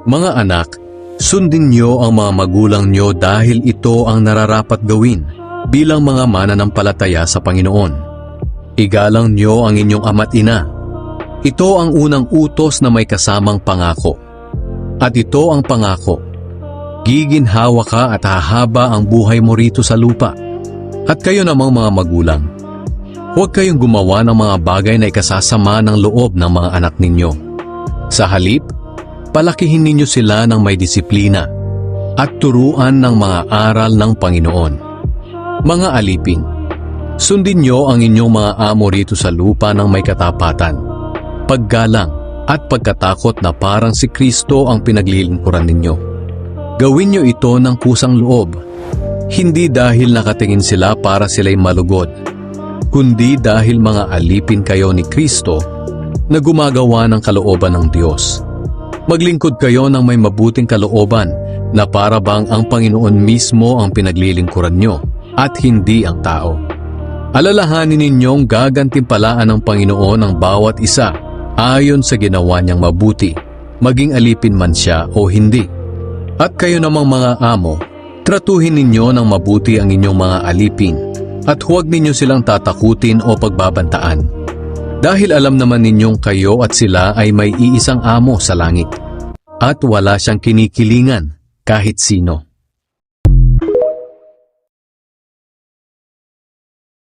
Mga anak, sundin niyo ang mga magulang niyo dahil ito ang nararapat gawin bilang mga mananampalataya sa Panginoon. Igalang niyo ang inyong ama't ina. Ito ang unang utos na may kasamang pangako. At ito ang pangako: giginhawa ka at hahaba ang buhay mo rito sa lupa. At kayo namang mga magulang, huwag kayong gumawa ng mga bagay na ikasasama ng loob ng mga anak ninyo. Sa halip, palakihin ninyo sila ng may disiplina at turuan ng mga aral ng Panginoon. Mga alipin, sundin niyo ang inyong mga amo rito sa lupa ng may katapatan, paggalang at pagkatakot na parang si Kristo ang pinaglilingkuran ninyo. Gawin niyo ito ng kusang loob, hindi dahil nakatingin sila para sila'y malugod, kundi dahil mga alipin kayo ni Kristo na gumagawa ng kalooban ng Diyos. Maglingkod kayo ng may mabuting kalooban na para bang ang Panginoon mismo ang pinaglilingkuran nyo at hindi ang tao. Alalahanin ninyong gagantimpalaan ng Panginoon ang bawat isa ayon sa ginawa niyang mabuti, maging alipin man siya o hindi. At kayo namang mga amo, tratuhin ninyo ng mabuti ang inyong mga alipin at huwag ninyo silang tatakutin o pagbabantaan. Dahil alam naman ninyong kayo at sila ay may iisang amo sa langit at wala siyang kinikilingan kahit sino.